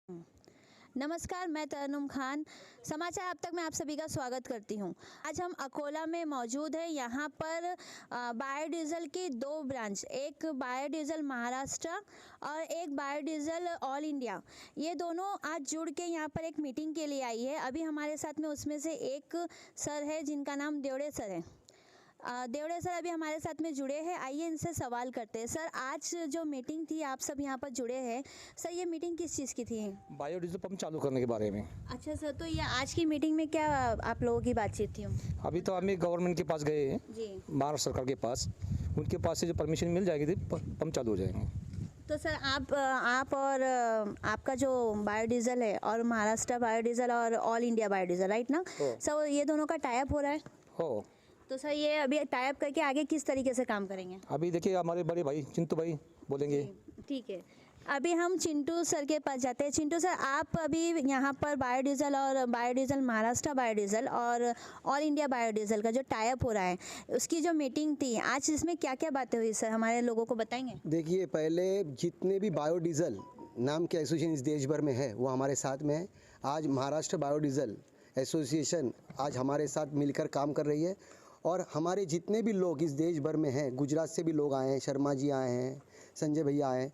नमस्कार, मैं तरन्नुम खान। समाचार अब तक में आप सभी का स्वागत करती हूं। आज हम अकोला में मौजूद हैं। यहां पर बायोडीज़ल की दो ब्रांच, एक बायोडीज़ल महाराष्ट्र और एक बायोडीज़ल ऑल इंडिया, ये दोनों आज जुड़ के यहां पर एक मीटिंग के लिए आई है। अभी हमारे साथ में उसमें से एक सर है जिनका नाम देवड़े सर है। देवड़े सर अभी हमारे साथ में जुड़े हैं। आइए इनसे सवाल करते हैं। सर, आज जो मीटिंग थी, आप सब यहाँ पर जुड़े हैं। सर, ये मीटिंग किस चीज़ की थी? बायोडीजल पंप चालू करने के बारे में। अच्छा सर, तो ये आज की मीटिंग में क्या आप लोगों की बातचीत थी? अभी तो हम गवर्नमेंट के पास गए हैं जी। महाराष्ट्र सरकार के पास। उनके पास से जो परमिशन मिल जाएगी तो पंप चालू हो जाएंगे। तो सर, आप और आपका जो बायोडीज़ल है और महाराष्ट्र बायोडीज़ल और ऑल इंडिया बायोडीज़ल, राइट ना सर, ये दोनों का टाइप हो रहा है? हो। तो सर, ये अभी टाइप करके आगे किस तरीके से काम करेंगे? अभी देखिए, हमारे बड़े भाई चिंटू भाई बोलेंगे। ठीक है, अभी हम चिंटू सर के पास जाते हैं। चिंटू सर, आप अभी यहाँ पर बायोडीज़ल और बायोडीज़ल महाराष्ट्र बायोडीज़ल और ऑल इंडिया बायोडीज़ल का जो टाइप हो रहा है, उसकी जो मीटिंग थी आज, इसमें क्या क्या बातें हुई सर, हमारे लोगों को बताएंगे? देखिए, पहले जितने भी बायोडीज़ल नाम के एसोसिएशन इस देश भर में है वो हमारे साथ में है। आज महाराष्ट्र बायोडीज़ल एसोसिएशन आज हमारे साथ मिलकर काम कर रही है और हमारे जितने भी लोग इस देश भर में हैं, गुजरात से भी लोग आए हैं, शर्मा जी आए हैं, संजय भैया आए हैं।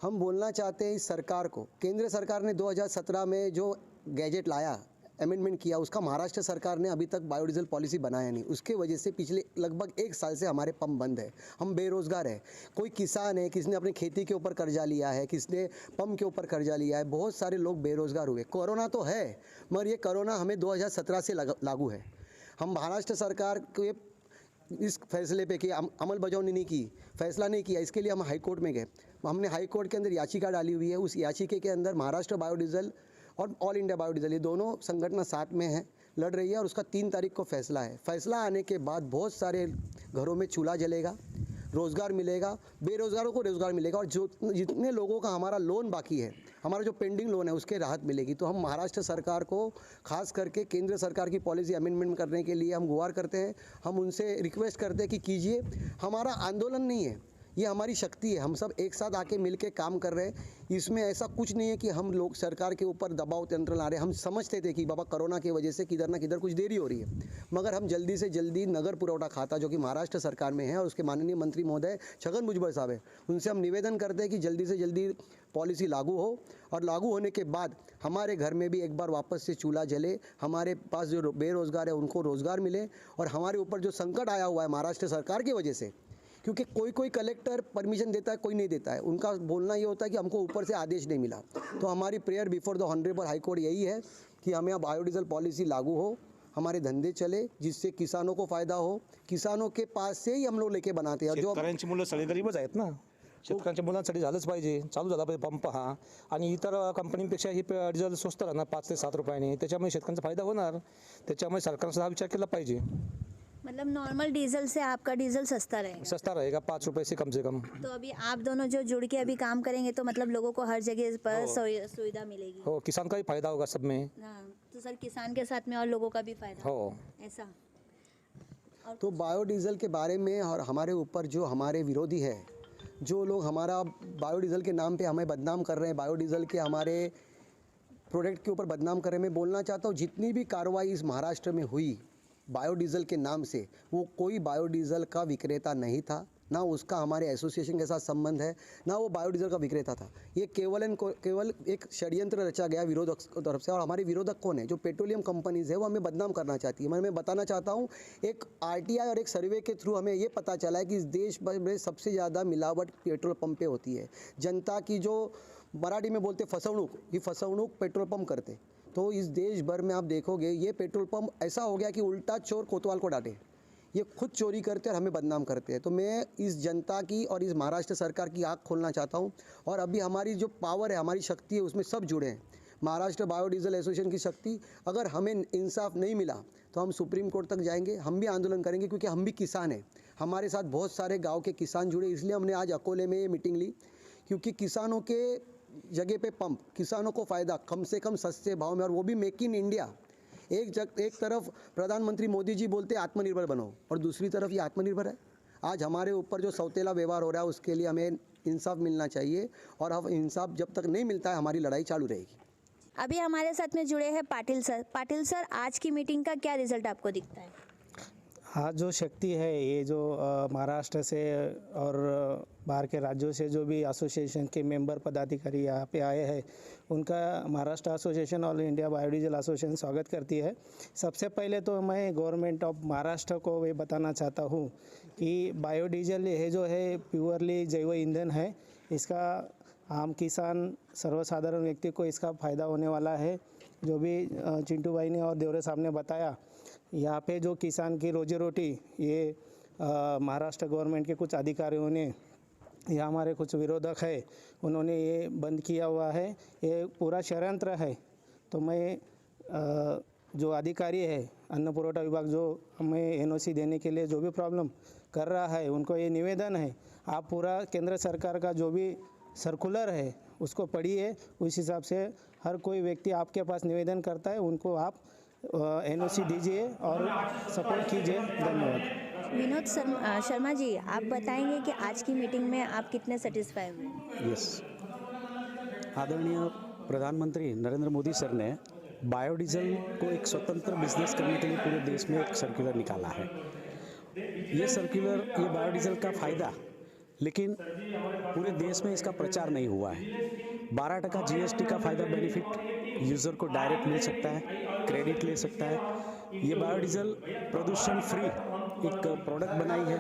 हम बोलना चाहते हैं इस सरकार को, केंद्र सरकार ने 2017 में जो गैजेट लाया, अमेंडमेंट किया, उसका महाराष्ट्र सरकार ने अभी तक बायोडीज़ल पॉलिसी बनाया नहीं। उसके वजह से पिछले लगभग 1 साल से हमारे पंप बंद है। हम बेरोज़गार हैं। कोई किसान है, किसने अपनी खेती के ऊपर कर्जा लिया है, किसने पंप के ऊपर कर्जा लिया है। बहुत सारे लोग बेरोज़गार हुए। कोरोना तो है, मगर ये कोरोना हमें 2017 से लागू है। हम महाराष्ट्र सरकार के इस फैसले पे कि अमल बजावनी नहीं की, फैसला नहीं किया, इसके लिए हम हाई कोर्ट में गए। हमने हाई कोर्ट के अंदर याचिका डाली हुई है। उस याचिका के अंदर महाराष्ट्र बायोडीज़ल और ऑल इंडिया बायोडीज़ल, ये दोनों संगठन साथ में हैं, लड़ रही है और उसका 3 तारीख को फैसला है। फैसला आने के बाद बहुत सारे घरों में चूल्हा जलेगा, रोज़गार मिलेगा, बेरोज़गारों को रोज़गार मिलेगा और जो जितने लोगों का हमारा लोन बाकी है, हमारा जो पेंडिंग लोन है, उसके राहत मिलेगी। तो हम महाराष्ट्र सरकार को खास करके केंद्र सरकार की पॉलिसी अमेंडमेंट करने के लिए हम गुहार करते हैं। हम उनसे रिक्वेस्ट करते हैं कि कीजिए। हमारा आंदोलन नहीं है, ये हमारी शक्ति है। हम सब एक साथ आके मिल के काम कर रहे हैं। इसमें ऐसा कुछ नहीं है कि हम लोग सरकार के ऊपर दबाव तंत्र ला रहे हैं। हम समझते थे कि बाबा कोरोना की वजह से किधर ना किधर कुछ देरी हो रही है, मगर हम जल्दी से जल्दी नगर पुरवठा खाता जो कि महाराष्ट्र सरकार में है और उसके माननीय मंत्री महोदय छगन भुजबल साहब है, उनसे हम निवेदन करते हैं कि जल्दी से जल्दी पॉलिसी लागू हो और लागू होने के बाद हमारे घर में भी एक बार वापस से चूल्हा जले, हमारे पास जो बेरोज़गार है उनको रोज़गार मिले और हमारे ऊपर जो संकट आया हुआ है महाराष्ट्र सरकार की वजह से, क्योंकि कोई कलेक्टर परमिशन देता है, कोई नहीं देता है। उनका बोलना ये होता है कि हमको ऊपर से आदेश नहीं मिला। तो हमारी prayer before the honourable high court यही है कि हमें अब बायोडीज़ल पॉलिसी लागू हो, हमारे धंधे चले, जिससे किसानों को फ़ायदा हो। किसानों के पास से ही हम लोग लेके बनाते हैं। जो शेतकऱ्यांची मुलं सगळे गरीबच आहेत ना, शेतकऱ्यांच्या मुलांसाठी झालंच पाहिजे, चालू झाला पाहिजे पंप हा। आणि इतर कंपनीपेक्षा ही डिझेल स्वस्त राहणार 5 ते 7 रुपयाने, त्याच्यामुळे शेतकऱ्यांचा फायदा होणार। त्याच्यामुळे सरकारने सुद्धा विचार केला पाहिजे। मतलब नॉर्मल डीजल से आपका डीजल सस्ता रहेगा? सस्ता रहेगा 5 रुपये से कम से कम। तो अभी आप दोनों जो जुड़ के अभी काम करेंगे तो मतलब लोगों को हर जगह पर सुविधा मिलेगी? हो, किसान का भी फायदा होगा सब में। हाँ, तो सर, किसान के साथ में और लोगों का भी फायदा हो, ऐसा। तो बायोडीज़ल के बारे में और हमारे ऊपर जो हमारे विरोधी है, जो लोग हमारा बायोडीज़ल के नाम पे हमें बदनाम कर रहे हैं, बायोडीज़ल के हमारे प्रोडक्ट के ऊपर बदनाम कर रहे हैं, मैं बोलना चाहता हूँ जितनी भी कार्रवाई इस महाराष्ट्र में हुई बायोडीज़ल के नाम से, वो कोई बायोडीज़ल का विक्रेता नहीं था, ना उसका हमारे एसोसिएशन के साथ संबंध है, ना वो बायोडीज़ल का विक्रेता था। ये केवल एक षड्यंत्र रचा गया विरोधक की तरफ से। और हमारे विरोधक कौन है? जो पेट्रोलियम कंपनीज़ है, वो हमें बदनाम करना चाहती है। मैं बताना चाहता हूँ, एक RTI और एक सर्वे के थ्रू हमें ये पता चला है कि इस देश भर में सबसे ज़्यादा मिलावट पेट्रोल पंप पे होती है। जनता की जो मराठी में बोलते फसवणूक, ये फसवणूक पेट्रोल पंप करते। तो इस देश भर में आप देखोगे ये पेट्रोल पंप ऐसा हो गया कि उल्टा चोर कोतवाल को डांटे। ये खुद चोरी करते हैं और हमें बदनाम करते हैं। तो मैं इस जनता की और इस महाराष्ट्र सरकार की आँख खोलना चाहता हूँ। और अभी हमारी जो पावर है, हमारी शक्ति है, उसमें सब जुड़े हैं। महाराष्ट्र बायोडीज़ल एसोसिएशन की शक्ति, अगर हमें इंसाफ नहीं मिला तो हम सुप्रीम कोर्ट तक जाएंगे, हम भी आंदोलन करेंगे, क्योंकि हम भी किसान हैं। हमारे साथ बहुत सारे गाँव के किसान जुड़े, इसलिए हमने आज अकोले में ये मीटिंग ली, क्योंकि किसानों के जगह पे पंप, किसानों को फ़ायदा कम से कम सस्ते भाव में, और वो भी मेक इन इंडिया। एक तरफ प्रधानमंत्री मोदी जी बोलते आत्मनिर्भर बनो और दूसरी तरफ ये आत्मनिर्भर है। आज हमारे ऊपर जो सौतेला व्यवहार हो रहा है उसके लिए हमें इंसाफ मिलना चाहिए और अब इंसाफ जब तक नहीं मिलता है हमारी लड़ाई चालू रहेगी। अभी हमारे साथ में जुड़े हैं पाटिल सर। पाटिल सर, आज की मीटिंग का क्या रिजल्ट आपको दिखता है? आज जो शक्ति है, ये जो महाराष्ट्र से और बाहर के राज्यों से जो भी एसोसिएशन के मेंबर पदाधिकारी यहाँ पे आए हैं, उनका Maharashtra association all India biodiesel association स्वागत करती है। सबसे पहले तो मैं गवर्नमेंट ऑफ महाराष्ट्र को ये बताना चाहता हूँ कि बायोडीजल ये जो है प्योरली जैव ईंधन है। इसका आम किसान सर्वसाधारण व्यक्ति को इसका फ़ायदा होने वाला है। जो भी चिंटू भाई ने और देवरे साहब ने बताया, यहाँ पे जो किसान की रोजी रोटी ये महाराष्ट्र गवर्नमेंट के कुछ अधिकारियों ने या हमारे कुछ विरोधक है, उन्होंने ये बंद किया हुआ है। ये पूरा षड्यंत्र है। तो मैं जो अधिकारी है अन्न पुरवठा विभाग, जो हमें एनओसी देने के लिए जो भी प्रॉब्लम कर रहा है, उनको ये निवेदन है, आप पूरा केंद्र सरकार का जो भी सर्कुलर है उसको पढ़िए। उस हिसाब से हर कोई व्यक्ति आपके पास निवेदन करता है, उनको आप एनओसी दीजिए और सपोर्ट कीजिए। धन्यवाद। विनोद शर्मा जी, आप बताएंगे कि आज की मीटिंग में आप कितने सेटिस्फाई हुए? यस, आदरणीय प्रधानमंत्री नरेंद्र मोदी सर ने बायोडीजल को एक स्वतंत्र बिजनेस करने के लिए पूरे देश में एक सर्कुलर निकाला है। ये सर्कुलर, ये बायोडीजल का फ़ायदा, लेकिन पूरे देश में इसका प्रचार नहीं हुआ है। 12% जीएसटी का फ़ायदा बेनिफिट यूज़र को डायरेक्ट मिल सकता है, क्रेडिट ले सकता है। ये बायोडीजल प्रदूषण फ्री एक प्रोडक्ट बनाई है।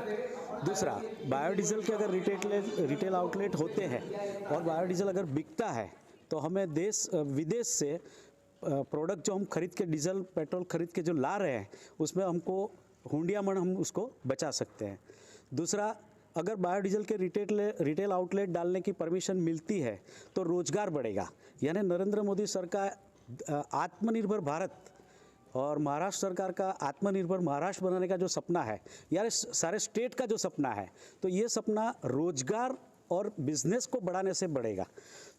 दूसरा, बायोडीजल के अगर रिटेल आउटलेट होते हैं और बायोडीजल अगर बिकता है तो हमें देश विदेश से प्रोडक्ट जो हम खरीद के, डीजल पेट्रोल खरीद के जो ला रहे हैं, उसमें हमको हुंडियामण हम उसको बचा सकते हैं। दूसरा, अगर बायोडीजल के रिटेल आउटलेट डालने की परमिशन मिलती है तो रोजगार बढ़ेगा। यानी नरेंद्र मोदी सरकार आत्मनिर्भर भारत और महाराष्ट्र सरकार का आत्मनिर्भर महाराष्ट्र बनाने का जो सपना है, यार सारे स्टेट का जो सपना है, तो ये सपना रोजगार और बिजनेस को बढ़ाने से बढ़ेगा।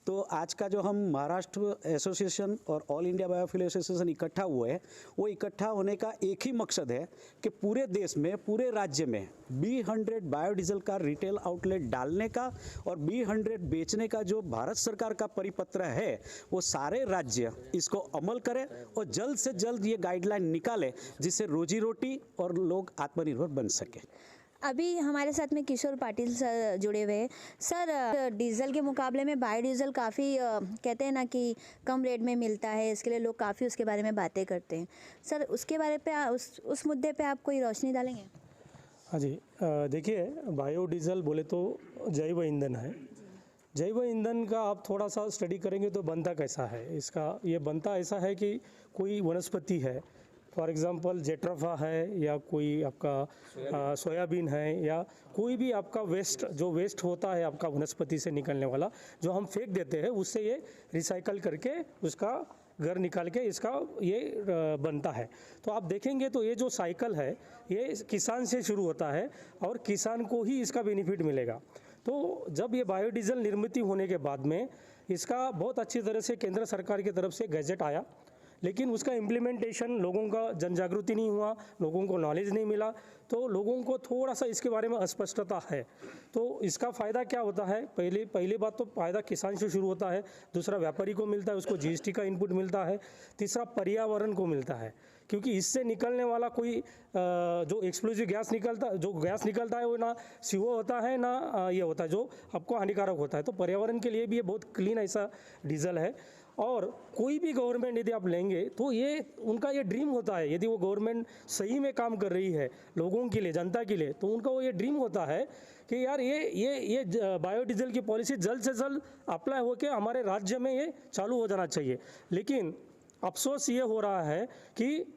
तो आज का जो हम महाराष्ट्र एसोसिएशन और ऑल इंडिया बायोफ्यूल एसोसिएशन इकट्ठा हुए हैं, वो इकट्ठा होने का एक ही मकसद है कि पूरे देश में, पूरे राज्य में B100 बायोडीजल का रिटेल आउटलेट डालने का और B100 बेचने का जो भारत सरकार का परिपत्र है, वो सारे राज्य इसको अमल करें और जल्द से जल्द ये गाइडलाइन निकाले, जिससे रोजी रोटी और लोग आत्मनिर्भर बन सके। अभी हमारे साथ में किशोर पाटिल सर जुड़े हुए हैं। सर, डीजल के मुकाबले में बायोडीजल काफ़ी कहते हैं ना कि कम रेट में मिलता है, इसके लिए लोग काफ़ी उसके बारे में बातें करते हैं। सर, उसके बारे पे उस मुद्दे पे आप कोई रोशनी डालेंगे? हाँ जी, देखिए, बायोडीजल बोले तो जैव ईंधन है। जैव ईंधन का आप थोड़ा सा स्टडी करेंगे तो बनता कैसा है इसका, ये बनता ऐसा है कि कोई वनस्पति है, फॉर एग्ज़ाम्पल जेट्रोफा है या कोई आपका सोयाबीन है या कोई भी आपका वेस्ट, जो वेस्ट होता है आपका वनस्पति से निकलने वाला, जो हम फेंक देते हैं, उससे ये रिसाइकल करके उसका घर निकाल के इसका ये बनता है। तो आप देखेंगे तो ये जो साइकिल है ये किसान से शुरू होता है और किसान को ही इसका बेनिफिट मिलेगा। तो जब ये बायोडीजल निर्मित होने के बाद में इसका बहुत अच्छी तरह से केंद्र सरकार की तरफ से गैजेट आया, लेकिन उसका इम्प्लीमेंटेशन लोगों का जन जागृति नहीं हुआ, लोगों को नॉलेज नहीं मिला, तो लोगों को थोड़ा सा इसके बारे में अस्पष्टता है। तो इसका फ़ायदा क्या होता है? पहली बात तो फ़ायदा किसान से शुरू होता है, दूसरा व्यापारी को मिलता है, उसको जीएसटी का इनपुट मिलता है, तीसरा पर्यावरण को मिलता है, क्योंकि इससे निकलने वाला कोई जो एक्सप्लोजिव गैस निकलता है वो ना CO होता है ना ये होता है जो आपको हानिकारक होता है। तो पर्यावरण के लिए भी ये बहुत क्लीन ऐसा डीजल है। और कोई भी गवर्नमेंट यदि आप लेंगे तो ये उनका ये ड्रीम होता है, यदि वो गवर्नमेंट सही में काम कर रही है लोगों के लिए, जनता के लिए, तो उनका वो ये ड्रीम होता है कि यार ये बायोडीजल की पॉलिसी जल्द से जल्द अप्लाई होकर हमारे राज्य में ये चालू हो जाना चाहिए। लेकिन अफसोस ये हो रहा है कि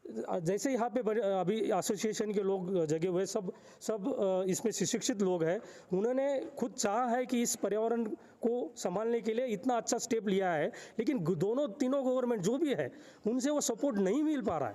जैसे यहाँ पे अभी एसोसिएशन के लोग जगे हुए सब इसमें शिक्षित लोग हैं, उन्होंने खुद चाहा है कि इस पर्यावरण को संभालने के लिए इतना अच्छा स्टेप लिया है, लेकिन तीनों गवर्नमेंट जो भी है उनसे वो सपोर्ट नहीं मिल पा रहा है।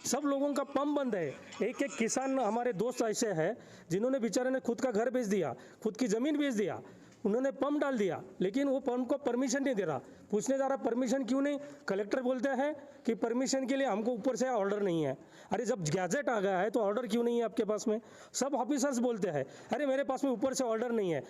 सब लोगों का पंप बंद है। एक किसान हमारे दोस्त ऐसे हैं जिन्होंने बेचारे ने खुद का घर बेच दिया, खुद की ज़मीन बेच दिया, उन्होंने पंप डाल दिया, लेकिन वो पंप को परमिशन नहीं दे रहा। पूछने जा रहा परमिशन क्यों नहीं, कलेक्टर बोलते हैं कि परमिशन के लिए हमको ऊपर से ऑर्डर नहीं है। अरे जब गैजेट आ गया है तो ऑर्डर क्यों नहीं है आपके पास में? सब ऑफिसर्स बोलते हैं अरे मेरे पास में ऊपर से ऑर्डर नहीं है,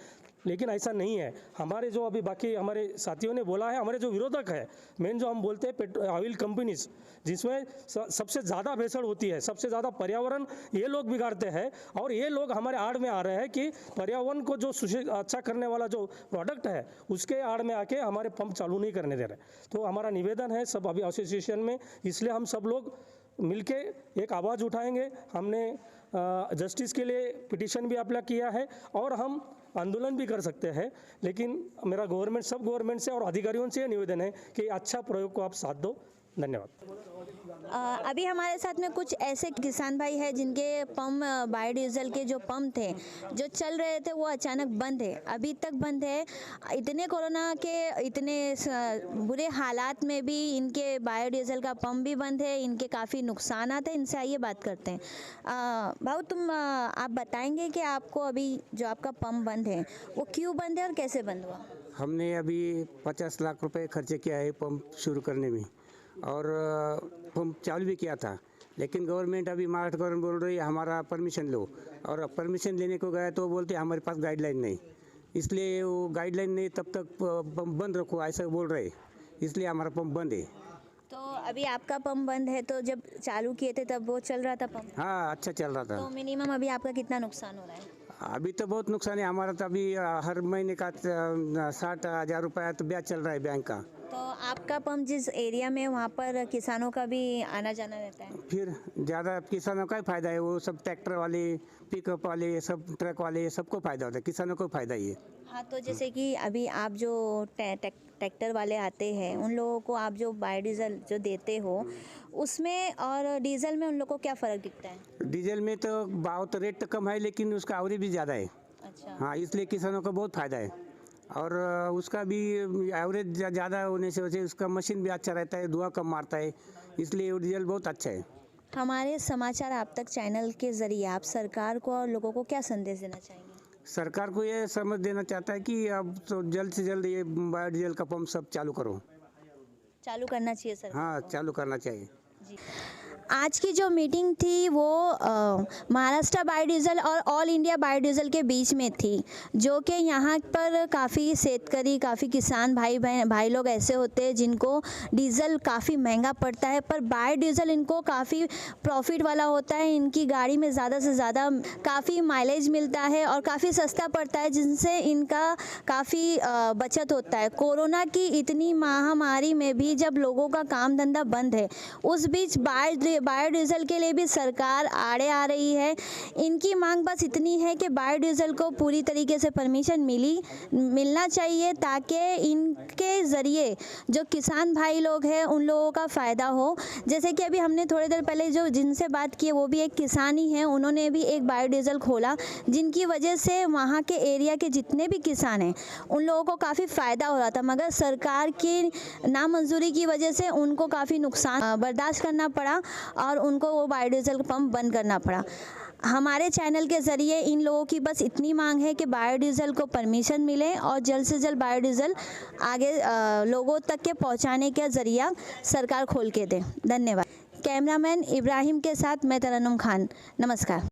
लेकिन ऐसा नहीं है। हमारे जो अभी बाकी हमारे साथियों ने बोला है, हमारे जो विरोधक है मेन जो हम बोलते हैं ऑयल कंपनीज, जिसमें सबसे ज़्यादा भेसड़ होती है, सबसे ज़्यादा पर्यावरण ये लोग बिगाड़ते हैं, और ये लोग हमारे आड़ में आ रहे हैं कि पर्यावरण को जो अच्छा करने वाला जो प्रोडक्ट है उसके आड़ में आके हमारे पंप चालू नहीं करने दे रहे। तो हमारा निवेदन है सब अभी एसोसिएशन में, इसलिए हम सब लोग मिलके एक आवाज़ उठाएंगे। हमने जस्टिस के लिए पिटीशन भी अप्लाई किया है और हम आंदोलन भी कर सकते हैं, लेकिन मेरा सब गवर्नमेंट से और अधिकारियों से निवेदन है कि अच्छा प्रयोग को आप साथ दो। धन्यवाद। अभी हमारे साथ में कुछ ऐसे किसान भाई हैं जिनके पंप बायोडीजल के जो पंप थे जो चल रहे थे वो अचानक बंद है, अभी तक बंद है। इतने कोरोना के इतने बुरे हालात में भी इनके बायोडीजल का पंप भी बंद है, इनके काफ़ी नुकसान आते हैं। इनसे आइए बात करते हैं। भाऊ आप बताएंगे कि आपको अभी जो आपका पंप बंद है वो क्यों बंद है और कैसे बंद हुआ? हमने अभी 50 लाख रुपए खर्चे किया है पंप शुरू करने में, और पंप चालू भी किया था, लेकिन गवर्नमेंट अभी महाराष्ट्र गवर्नमेंट बोल रही है हमारा परमिशन लो, और परमिशन लेने को गया तो बोलते हमारे पास गाइडलाइन नहीं, इसलिए वो गाइडलाइन नहीं तब तक पंप बंद रखो ऐसा बोल रहे, इसलिए हमारा पंप बंद है। तो अभी आपका पंप बंद है, तो जब चालू किए थे तब वो चल रहा था पंप? हाँ अच्छा चल रहा था। तो मिनिमम अभी आपका कितना नुकसान हो रहा है? अभी तो बहुत नुकसान है हमारा, तो अभी हर महीने का 60,000 रुपया तो ब्याज चल रहा है बैंक का। तो आपका पंप जिस एरिया में वहाँ पर किसानों का भी आना जाना रहता है? फिर ज़्यादा किसानों का ही फायदा है, वो सब ट्रैक्टर वाले, पिकअप वाले, सब ट्रक वाले, सबको फायदा होता है, किसानों को फायदा ही है। हाँ, तो जैसे कि अभी आप जो ट्रैक्टर वाले आते हैं उन लोगों को आप जो बायोडीजल जो देते हो उसमें और डीजल में उन लोगों को क्या फ़र्क दिखता है? डीजल में तो भाव तो रेट तो कम है, लेकिन उसका आवरेज भी ज़्यादा है। अच्छा। हाँ, इसलिए किसानों को बहुत फायदा है, और उसका भी एवरेज ज़्यादा होने से वजह उसका मशीन भी अच्छा रहता है, धुआं कम मारता है, इसलिए वो डीजल बहुत अच्छा है। हमारे समाचार आप तक चैनल के ज़रिए आप सरकार को और लोगों को क्या संदेश देना चाहेंगे? सरकार को ये समझ देना चाहता है कि अब तो जल्द से जल्द ये बायोडीजल का पंप सब चालू करो। चालू करना चाहिए सर? हाँ, चालू करना चाहिए। जी। आज की जो मीटिंग थी वो महाराष्ट्र बायोडीजल और ऑल इंडिया बायोडीजल के बीच में थी, जो कि यहाँ पर काफ़ी शेतकरी, काफ़ी किसान भाई लोग ऐसे होते हैं जिनको डीजल काफ़ी महंगा पड़ता है, पर बायोडीजल इनको काफ़ी प्रॉफिट वाला होता है। इनकी गाड़ी में ज़्यादा से ज़्यादा काफ़ी माइलेज मिलता है और काफ़ी सस्ता पड़ता है, जिनसे इनका काफ़ी बचत होता है। कोरोना की इतनी महामारी में भी जब लोगों का काम धंधा बंद है, उस बीच बायोडीजल के लिए भी सरकार आड़े आ रही है। इनकी मांग बस इतनी है कि बायोडीजल को पूरी तरीके से परमिशन मिलना चाहिए, ताकि इनके ज़रिए जो किसान भाई लोग हैं उन लोगों का फ़ायदा हो। जैसे कि अभी हमने थोड़ी देर पहले जो जिनसे बात की वो भी एक किसान ही हैं, उन्होंने भी एक बायोडीजल खोला, जिनकी वजह से वहाँ के एरिया के जितने भी किसान हैं उन लोगों को काफ़ी फ़ायदा हो रहा था, मगर सरकार की नामंजूरी की वजह से उनको काफ़ी नुकसान बर्दाश्त करना पड़ा और उनको वो बायोडीजल पंप बंद करना पड़ा। हमारे चैनल के ज़रिए इन लोगों की बस इतनी मांग है कि बायोडीजल को परमिशन मिले और जल्द से जल्द बायोडीजल आगे लोगों तक के पहुंचाने का ज़रिया सरकार खोल के दे। धन्यवाद। कैमरामैन इब्राहिम के साथ मैं तरन्नुम खान, नमस्कार।